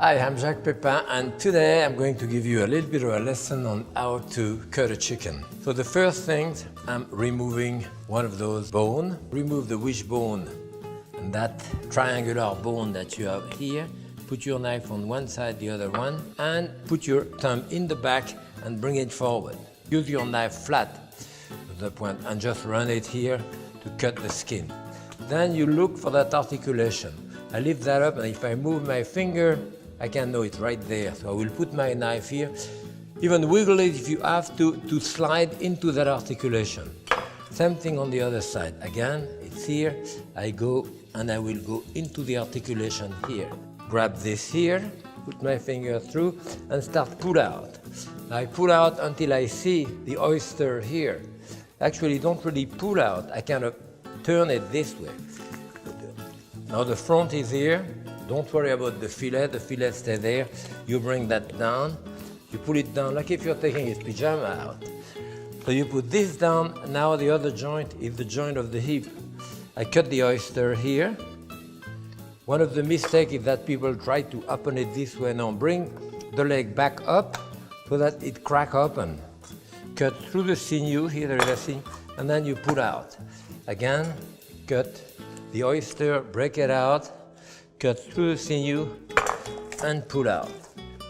Hi, I'm Jacques Pepin, and today I'm going to give you a little bit of a lesson on how to cut a chicken. So the first thing, I'm removing one of those bones. Remove the wishbone and that triangular bone that you have here. Put your knife on one side, the other one, and put your thumb in the back and bring it forward. Use your knife flat to the point and just run it here to cut the skin. Then you look for that articulation. I lift that up, and if I move my finger, I can know it's right there. So I will put my knife here. Even wiggle it if you have to slide into that articulation. Same thing on the other side. Again, it's here. I go and I will go into the articulation here. Grab this here, put my finger through and start pull out. I pull out until I see the oyster here. Actually, don't really pull out. I kind of turn it this way. Now the front is here. Don't worry about the fillet stay there. You bring that down, you pull it down like if you're taking his pajama out. So you put this down, now the other joint is the joint of the hip. I cut the oyster here. One of the mistakes is that people try to open it this way. Now bring the leg back up so that it crack open. Cut through the sinew, here there is a sinew, and then you pull out. Again, cut the oyster, break it out, cut through the sinew and pull out.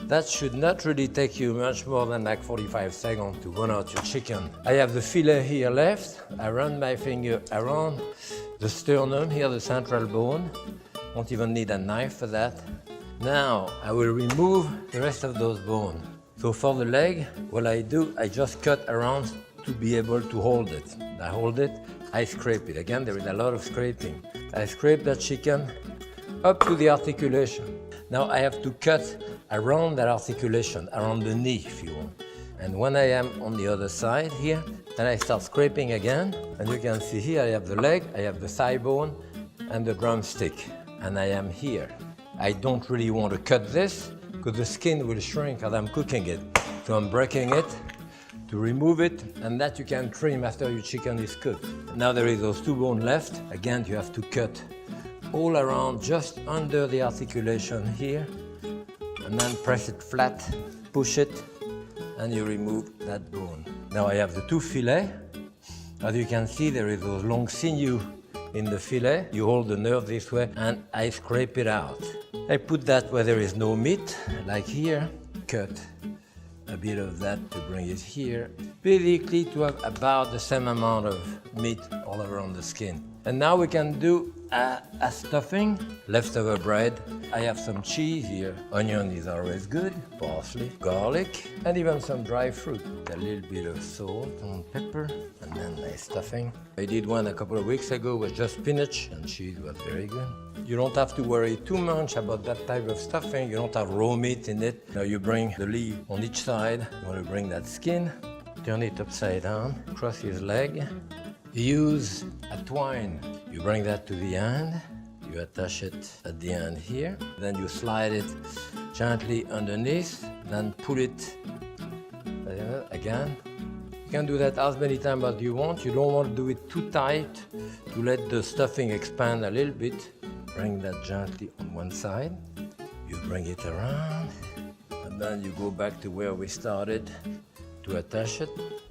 That should not really take you much more than like 45 seconds to run out your chicken. I have the fillet here left. I run my finger around the sternum, here the central bone. Won't even need a knife for that. Now I will remove the rest of those bones. So for the leg, what I do, I just cut around to be able to hold it. I hold it, I scrape it. Again, there is a lot of scraping. I scrape that chicken up to the articulation. Now I have to cut around that articulation, around the knee if you want. And when I am on the other side here, then I start scraping again. And you can see here I have the leg, I have the thigh bone and the drumstick. And I am here. I don't really want to cut this because the skin will shrink as I'm cooking it. So I'm breaking it to remove it, and that you can trim after your chicken is cooked. Now there is those two bones left. Again, you have to cut all around, just under the articulation here, and then press it flat, push it, and you remove that bone. Now I have the two fillets. As you can see, there is those long sinew in the fillet. You hold the nerve this way, and I scrape it out. I put that where there is no meat, like here, cut a bit of that to bring it here. Basically to have about the same amount of meat all around the skin. And now we can do a stuffing, leftover bread. I have some cheese here. Onion is always good, parsley, garlic, and even some dry fruit. A little bit of salt and pepper, and then my stuffing. I did one a couple of weeks ago with just spinach, and cheese was very good. You don't have to worry too much about that type of stuffing. You don't have raw meat in it. Now you bring the leaf on each side. You want to bring that skin, turn it upside down, cross his leg. Use a twine. You bring that to the end, you attach it at the end here, then you slide it gently underneath, then pull it again. You can do that as many times as you want. You don't want to do it too tight to let the stuffing expand a little bit. Bring that gently on one side, you bring it around, and then you go back to where we started to attach it.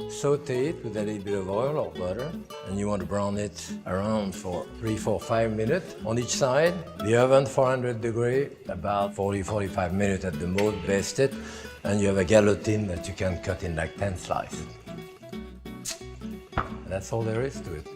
Saute it with a little bit of oil or butter, and you want to brown it around for 3, 4, 5 minutes on each side. The oven 400 degrees, about 40-45 minutes at the most, baste it, and you have a Galantine that you can cut in like 10 slices. And that's all there is to it.